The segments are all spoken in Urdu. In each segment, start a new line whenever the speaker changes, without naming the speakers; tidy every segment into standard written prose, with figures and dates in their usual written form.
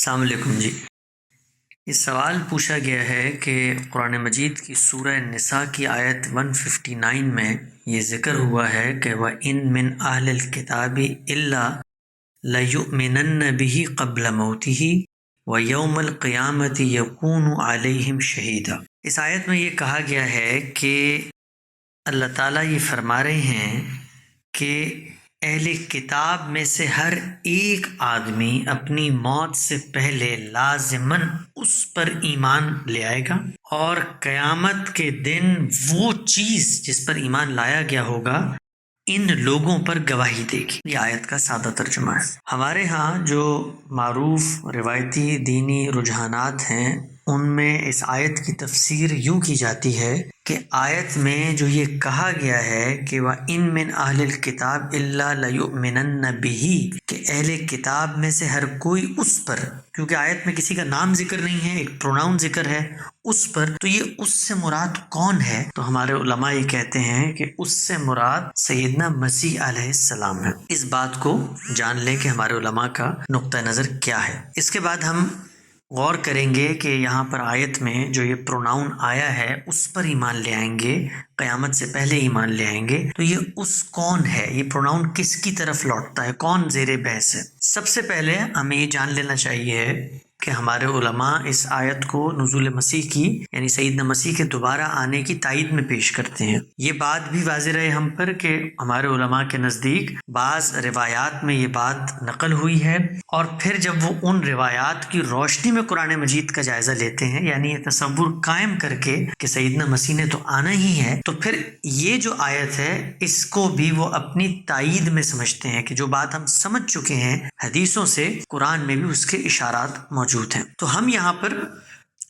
السلام علیکم جی۔ یہ سوال پوچھا گیا ہے کہ قرآن مجید کی سورہ نساء کی آیت 159 میں یہ ذکر ہوا ہے کہ وَإِن مِّنْ أَهْلِ الْكِتَابِ إِلَّا لَيُؤْمِنَنَّ بِهِ قَبْلَ مَوْتِهِ وَيَوْمَ الْقِيَامَةِ يَكُونُ عَلَيْهِمْ شَهِيدًا۔ اس آیت میں یہ کہا گیا ہے کہ اللہ تعالیٰ یہ فرما رہے ہیں کہ اہل کتاب میں سے ہر ایک آدمی اپنی موت سے پہلے لازماً اس پر ایمان لے آئے گا، اور قیامت کے دن وہ چیز جس پر ایمان لایا گیا ہوگا ان لوگوں پر گواہی دے گی۔ یہ آیت کا سادہ ترجمہ ہے۔ ہمارے ہاں جو معروف روایتی دینی رجحانات ہیں ان میں اس آیت کی تفسیر یوں کی جاتی ہے کہ آیت میں جو یہ کہا گیا ہے کہ وَإِن مِّنْ أَهْلِ الْكِتَابِ إِلَّا لَيُؤْمِنَنَّ بِهِ، کہ اہل کتاب میں سے ہر کوئی اس پر، کیونکہ آیت میں کسی کا نام ذکر نہیں ہے، ایک پروناؤن ذکر ہے اس پر، تو یہ اس سے مراد کون ہے؟ تو ہمارے علماء یہ کہتے ہیں کہ اس سے مراد سیدنا مسیح علیہ السلام ہے۔ اس بات کو جان لیں کہ ہمارے علماء کا نقطہ نظر کیا ہے۔ اس کے بعد ہم غور کریں گے کہ یہاں پر آیت میں جو یہ پروناؤن آیا ہے اس پر ایمان لے آئیں گے، قیامت سے پہلے ایمان لے آئیں گے، تو یہ اس کون ہے؟ یہ پروناؤن کس کی طرف لوٹتا ہے؟ کون زیر بحث ہے؟ سب سے پہلے ہمیں یہ جان لینا چاہیے کہ ہمارے علماء اس آیت کو نزول مسیح کی، یعنی سیدنا مسیح کے دوبارہ آنے کی تائید میں پیش کرتے ہیں۔ یہ بات بھی واضح رہے ہم پر کہ ہمارے علماء کے نزدیک بعض روایات میں یہ بات نقل ہوئی ہے، اور پھر جب وہ ان روایات کی روشنی میں قرآن مجید کا جائزہ لیتے ہیں، یعنی یہ تصور قائم کر کے کہ سیدنا مسیح نے تو آنا ہی ہے، تو پھر یہ جو آیت ہے اس کو بھی وہ اپنی تائید میں سمجھتے ہیں کہ جو بات ہم سمجھ چکے ہیں حدیثوں سے، قرآن میں بھی اس کے اشارات موجود ہیں۔ تو ہم یہاں پر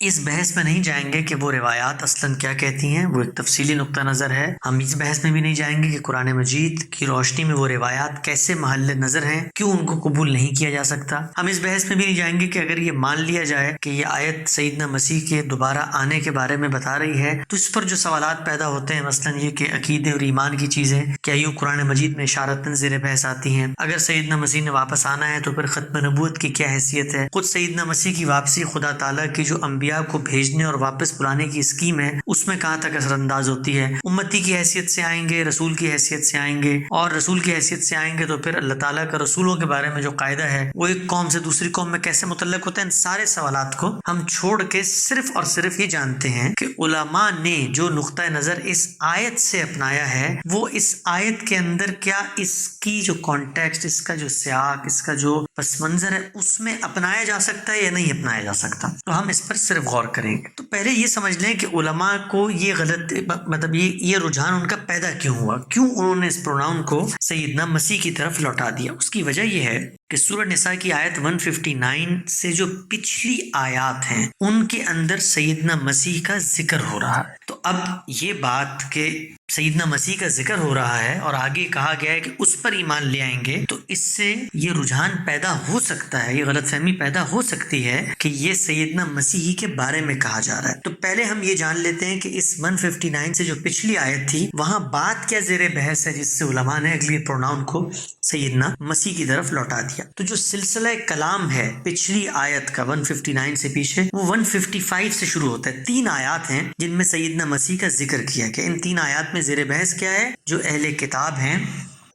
اس بحث میں نہیں جائیں گے کہ وہ روایات اصلاً کیا کہتی ہیں، وہ ایک تفصیلی نقطہ نظر ہے۔ ہم اس بحث میں بھی نہیں جائیں گے کہ قرآن مجید کی روشنی میں وہ روایات کیسے محل نظر ہیں، کیوں ان کو قبول نہیں کیا جا سکتا۔ ہم اس بحث میں بھی نہیں جائیں گے کہ اگر یہ مان لیا جائے کہ یہ آیت سیدنا مسیح کے دوبارہ آنے کے بارے میں بتا رہی ہے تو اس پر جو سوالات پیدا ہوتے ہیں، مثلاً یہ کہ عقیدے اور ایمان کی چیزیں کیا یوں قرآن مجید میں اشارتاً زیر بحث آتی ہیں؟ اگر سیدنا مسیح نے واپس آنا ہے تو پھر ختم نبوت کی کیا حیثیت ہے؟ خود سیدنا مسیح کی واپسی خدا تعالیٰ کی جو انبیاء کو بھیجنے اور واپس بلانے کی اسکیم ہے اس میں کہاں تک اثر انداز ہوتی ہے؟ امتی کی حیثیت سے آئیں گے، رسول کی حیثیت سے آئیں گے، اور رسول کی حیثیت سے آئیں گے تو پھر اللہ تعالیٰ کا رسولوں کے بارے میں جو قاعدہ ہے وہ ایک قوم سے دوسری قوم میں کیسے متعلق ہوتا ہے؟ ان سارے سوالات کو ہم چھوڑ کے صرف اور صرف یہ جانتے ہیں کہ علماء نے جو نقطہ نظر اس آیت سے اپنایا ہے وہ اس آیت کے اندر کیا اس کی جو کانٹیکسٹ، اس کا جو سیاق، اس کا جو پس منظر ہے اس میں اپنایا جا سکتا ہے یا نہیں اپنایا جا سکتا، تو ہم اس پر صرف غور کریں گے۔ تو پہلے یہ سمجھ لیں کہ علماء کو یہ غلط مطلب یہ رجحان ان کا پیدا کیوں ہوا، کیوں انہوں نے اس پروناؤن کو سیدنا مسیح کی طرف لوٹا دیا۔ اس کی وجہ یہ ہے کہ سورہ نساء کی آیت 159 سے جو پچھلی آیات ہیں ان کے اندر سیدنا مسیح کا ذکر ہو رہا ہے۔ تو اب یہ بات کہ سیدنا مسیح کا ذکر ہو رہا ہے اور آگے کہا گیا ہے کہ اس پر ایمان لے آئیں گے، تو اس سے یہ رجحان پیدا ہو سکتا ہے، یہ غلط فہمی پیدا ہو سکتی ہے کہ یہ سیدنا مسیح کے بارے میں کہا جا رہا ہے۔ تو پہلے ہم یہ جان لیتے ہیں کہ اس 159 سے جو پچھلی آیت تھی وہاں بات کیا زیر بحث ہے جس سے علماء نے اگلی پروناؤن کو سیدنا مسیح کی طرف لوٹا دیا۔ تو جو سلسلہ کلام ہے پچھلی آیت کا 159 سے پیچھے، وہ 155 سے شروع ہوتا ہے۔ 3 آیات ہیں جن میں سیدنا مسیح کا ذکر کیا گیا۔ ان 3 آیات میں زیر بحث کیا ہے؟ جو اہل کتاب ہیں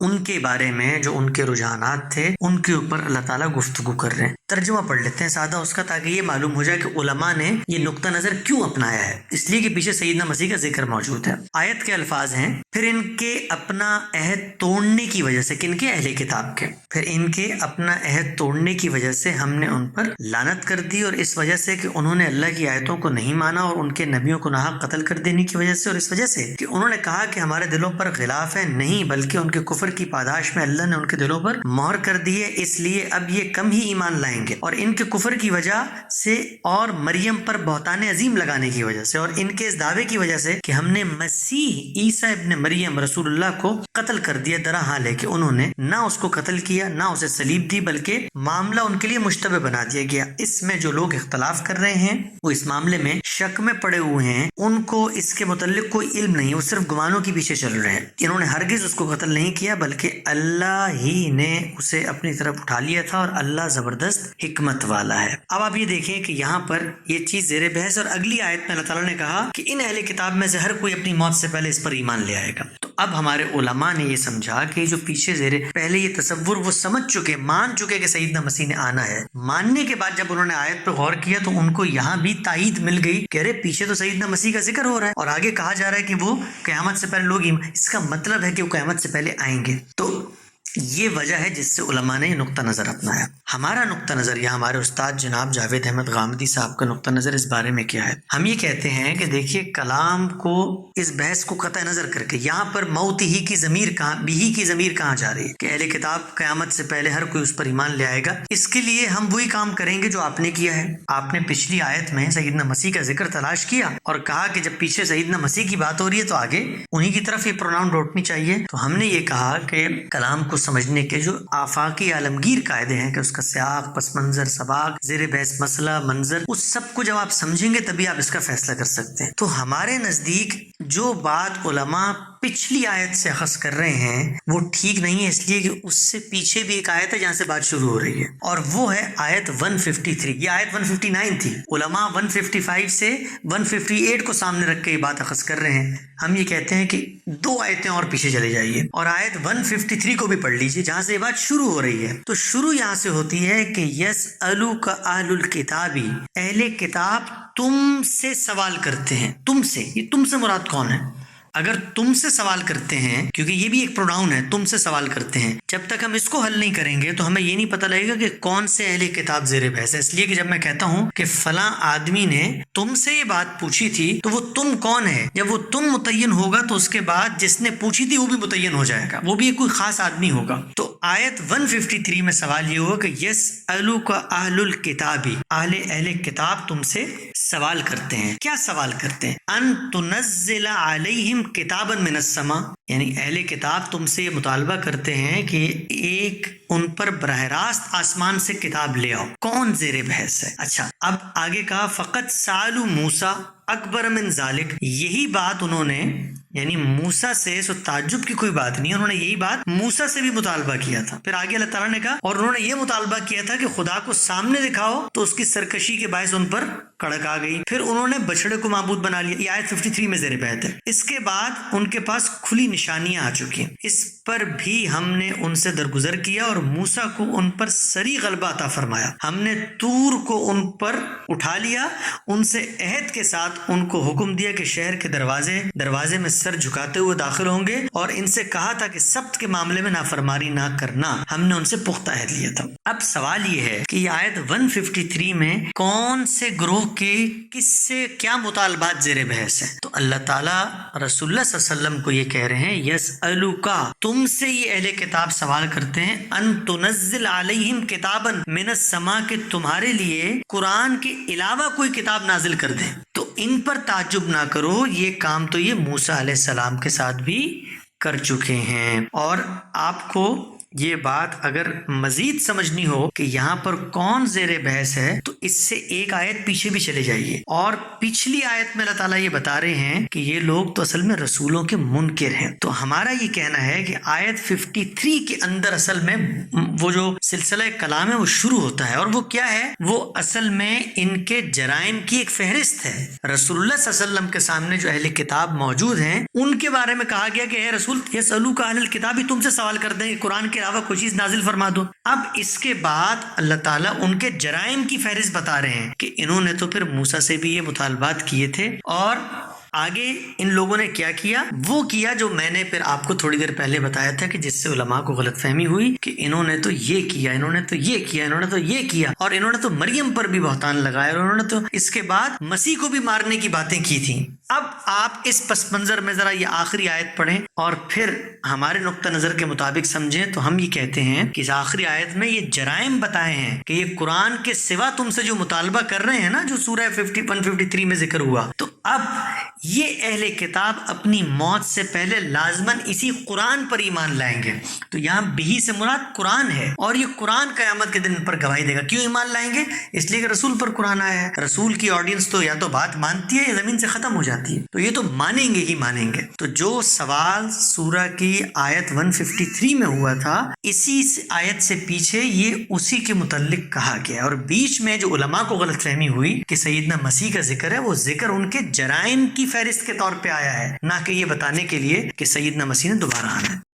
ان کے بارے میں جو ان کے رجحانات تھے ان کے اوپر اللہ تعالیٰ گفتگو کر رہے ہیں۔ ترجمہ پڑھ لیتے ہیں سادہ اس کا، تاکہ یہ معلوم ہو جائے کہ علماء نے یہ نقطہ نظر کیوں اپنایا ہے۔ اس لیے کہ پیچھے سیدنا مسیح کا ذکر موجود ہے۔ آیت کے الفاظ ہیں، پھر ان کے اپنا عہد توڑنے کی وجہ سے، کن کے؟ اہل کتاب کے، پھر ان کے اپنا عہد توڑنے کی وجہ سے ہم نے ان پر لعنت کر دی، اور اس وجہ سے کہ انہوں نے اللہ کی آیتوں کو نہیں مانا اور ان کے نبیوں کو ناحق قتل کر دینے کی وجہ سے، اور اس وجہ سے کہ انہوں نے کہا کہ ہمارے دلوں پر غلاف ہے، نہیں بلکہ ان کے کفر کی پاداش میں اللہ نے ان کے دلوں پر مہر کر دی ہے، اس لیے اب یہ کم ہی ایمان لائیں گے، اور ان کے کفر کی وجہ سے اور مریم پر بہتان عظیم لگانے کی وجہ سے اور ان کے اس دعوے کی وجہ سے کہ ہم نے مسیح عیسیٰ ابن مریم رسول اللہ کو قتل کر دیا، درا حال ہے کہ انہوں نے نہ اس کو قتل کیا نہ اسے صلیب دی، بلکہ معاملہ ان کے لیے مشتبہ بنا دیا گیا۔ اس میں جو لوگ اختلاف کر رہے ہیں وہ اس معاملے میں شک میں پڑے ہوئے ہیں، ان کو اس کے متعلق کوئی علم نہیں، وہ صرف گمانوں کے پیچھے چل رہے ہیں۔ انہوں نے ہرگز اس کو قتل نہیں کیا بلکہ اللہ ہی نے اسے اپنی طرف اٹھا لیا تھا، اور اللہ زبردست حکمت والا ہے۔ اب آپ یہ دیکھیں کہ یہاں پر یہ چیز زیر بحث، اور اگلی آیت میں اللہ تعالیٰ نے کہا کہ ان اہل کتاب میں سے ہر کوئی اپنی موت سے پہلے اس پر ایمان لے آئے گا۔ تو اب ہمارے علماء نے یہ سمجھا کہ جو پیچھے پہلے یہ تصور وہ سمجھ چکے، مان چکے کہ سیدنا مسیح نے آنا ہے، ماننے کے بعد جب انہوں نے آیت پر غور کیا تو ان کو یہاں بھی تائید مل گئی کہ ارے پیچھے تو سیدنا مسیح کا ذکر ہو رہا ہے، اور آگے کہا جا رہا ہے کہ وہ قیامت سے پہلے لوگ، اس کا مطلب ہے کہ وہ قیامت سے پہلے آئیں گے۔ تو یہ وجہ ہے جس سے علماء نے یہ نقطہ نظر اپنایا۔ ہمارا نقطہ نظر یا ہمارے استاد جناب جاوید احمد غامدی صاحب کا نقطہ نظر اس بارے میں کیا ہے؟ ہم یہ کہتے ہیں کہ دیکھیے کلام کو، اس بحث کو قطع نظر کر کے یہاں پر موت ہی کی ضمیر کہاں جا رہی ہے کہ اہل کتاب قیامت سے پہلے ہر کوئی اس پر ایمان لے آئے گا۔ اس کے لیے ہم وہی کام کریں گے جو آپ نے کیا ہے۔ آپ نے پچھلی آیت میں سیدنا مسیح کا ذکر تلاش کیا اور کہا کہ جب پیچھے سیدنا مسیح کی بات ہو رہی ہے تو آگے انہی کی طرف یہ پروناؤن لوٹنی چاہیے۔ تو ہم نے یہ کہا کہ کلام کو سمجھنے کے جو آفاقی عالمگیر قاعدے ہیں کہ اس کا سیاق، پس منظر، سباق، زیر بحث مسئلہ، منظر، اس سب کو جب آپ سمجھیں گے تبھی آپ اس کا فیصلہ کر سکتے ہیں۔ تو ہمارے نزدیک جو بات علماء پچھلی آیت سے اخذ کر رہے ہیں وہ ٹھیک نہیں ہے، اس لیے کہ اس سے پیچھے بھی ایک آیت ہے جہاں سے بات شروع ہو رہی ہے، اور وہ ہے آیت 153۔ یہ آیت 159 تھی، علماء 155 سے 158 کو سامنے رکھ کے یہ بات اخذ کر رہے ہیں۔ ہم یہ کہتے ہیں کہ 2 آیتیں اور پیچھے چلے جائیے اور آیت 153 کو بھی پڑھ لیجیے جہاں سے یہ بات شروع ہو رہی ہے۔ تو شروع یہاں سے ہوتی ہے کہ یسألوک اہل الکتاب، اہل کتاب تم سے سوال کرتے ہیں۔ تم سے، یہ تم سے مراد کون ہے؟ اگر تم سے سوال کرتے ہیں، کیونکہ یہ بھی ایک پروناؤن ہے، تم سے سوال کرتے ہیں، جب تک ہم اس کو حل نہیں کریں گے تو ہمیں یہ نہیں پتہ لگے گا کہ کون سے اہل کتاب زیر بحث ہے۔ اس لیے کہ جب میں کہتا ہوں کہ فلاں آدمی نے تم سے یہ بات پوچھی تھی تو وہ تم کون ہے، جب وہ تم متعین ہوگا تو اس کے بعد جس نے پوچھی تھی وہ بھی متعین ہو جائے گا، وہ بھی کوئی خاص آدمی ہوگا۔ تو آیت 153 میں سوال یہ ہوا کہ یسألوک اہل الکتاب، اہل کتاب تم سے سوال کرتے ہیں۔ کیا سوال کرتے ہیں؟ ان تنزل علیہم کتابا من السماء، یعنی اہل کتاب تم سے یہ مطالبہ کرتے ہیں کہ ایک ان پر براہ راست آسمان سے کتاب لے آؤ۔ کون زیر بحث ہے؟ اچھا، اب آگے کہا فقط سالو موسیٰ اکبر من ذالک، یہی بات انہوں نے، یعنی موسیٰ سے، سو تعجب کی کوئی بات نہیں، انہوں نے یہی بات موسیٰ سے بھی مطالبہ کیا تھا۔ پھر آگے اللہ تعالیٰ نے کہا اور انہوں نے یہ مطالبہ کیا تھا کہ خدا کو سامنے دکھاؤ، تو اس کی سرکشی کے باعث ان پر کڑک آ گئی۔ پھر انہوں نے بچڑے کو معبود بنا لیا، یہ آیت 53 میں زیر بحث ہے۔ اس کے بعد ان کے پاس کھلی نشانیاں آ چکی ہیں، اس پر بھی ہم نے ان سے درگزر کیا اور موسیٰ کو ان پر سری غلبہ عطا فرمایا۔ ہم نے طور کو ان پر اٹھا لیا، ان سے عہد کے ساتھ ان کو حکم دیا کہ شہر کے دروازے میں سر جھکاتے ہوئے داخل ہوں گے، اور ان سے کہا تھا کہ سبت کے معاملے میں نافرمانی نہ کرنا، ہم نے ان سے پختہ عہد لیا تھا۔ اب سوال یہ ہے کہ یہ آیت 153 میں کون سے گروہ کے کس سے کیا مطالبات زیر بحث ہیں؟ تو اللہ تعالیٰ رسول اللہ صلی اللہ علیہ وسلم کو یہ کہہ رہے ہیں یسألوکا، تم سے یہ اہل کتاب سوال کرتے ہیں، ان تنزل علیہم کتابا من السماء، کہ تمہارے لیے قرآن کے علاوہ کوئی کتاب نازل کر دیں۔ تو ان پر تعجب نہ کرو، یہ کام تو یہ موسیٰ علیہ السلام کے ساتھ بھی کر چکے ہیں۔ اور آپ کو یہ بات اگر مزید سمجھنی ہو کہ یہاں پر کون زیر بحث ہے تو اس سے ایک آیت پیچھے بھی چلے جائیے، اور پچھلی آیت میں اللہ تعالیٰ یہ بتا رہے ہیں کہ یہ لوگ تو اصل میں رسولوں کے منکر ہیں۔ تو ہمارا یہ کہنا ہے کہ آیت 53 کے اندر اصل میں وہ جو سلسلہ کلام ہے وہ شروع ہوتا ہے، اور وہ کیا ہے؟ وہ اصل میں ان کے جرائم کی ایک فہرست ہے۔ رسول اللہ صلی اللہ علیہ وسلم کے سامنے جو اہل کتاب موجود ہیں ان کے بارے میں کہا گیا کہ اے رسول یسألوک اہل الکتاب، ہی تم سے سوال کرتے ہیں کہ قرآن کے علاوہ کوئی چیز نازل فرما دو۔ اب اس کے بعد اللہ تعالیٰ ان کے جرائم کی فہرست بتا رہے ہیں کہ انہوں نے تو پھر موسیٰ سے بھی یہ مطالبات کیے تھے، اور آگے ان لوگوں نے کیا کیا؟ وہ کیا جو میں نے پھر آپ کو تھوڑی دیر پہلے بتایا تھا کہ جس سے علماء کو غلط فہمی ہوئی کہ انہوں نے تو یہ کیا، انہوں نے تو یہ کیا، انہوں نے تو یہ کیا، اور انہوں نے تو مریم پر بھی بہتان لگایا، اور انہوں نے تو اس کے بعد مسیح کو بھی مارنے کی باتیں کی تھیں۔ اب آپ اس پس منظر میں ذرا یہ آخری آیت پڑھیں اور پھر ہمارے نقطہ نظر کے مطابق سمجھیں، تو ہم یہ کہتے ہیں کہ اس آخری آیت میں یہ جرائم بتائے ہیں کہ یہ قرآن کے سوا تم سے جو مطالبہ کر رہے ہیں نا، جو سورہ 153 میں ذکر ہوا، تو اب یہ اہل کتاب اپنی موت سے پہلے لازماً اسی قرآن پر ایمان لائیں گے۔ تو یہاں بہی سے مراد قرآن ہے، اور یہ قرآن قیامت کے دن پر گواہی دے گا۔ کیوں ایمان لائیں گے؟ اس لیے کہ رسول پر قرآن آیا ہے۔ رسول کی آڈینس تو یا تو بات مانتی ہے یا زمین سے ختم ہو جاتی ہے۔ جاتی ہے، تو یہ تو مانیں گے ہی مانیں گے۔ تو جو سوال سورہ کی آیت 153 میں ہوا تھا، اسی آیت سے پیچھے یہ اسی کے متعلق کہا گیا، اور بیچ میں جو علماء کو غلط فہمی ہوئی کہ سیدنا مسیح کا ذکر ہے، وہ ذکر ان کے جرائم کی فہرست کے طور پہ آیا ہے، نہ کہ یہ بتانے کے لیے کہ سیدنا مسیح نے دوبارہ آنا ہے۔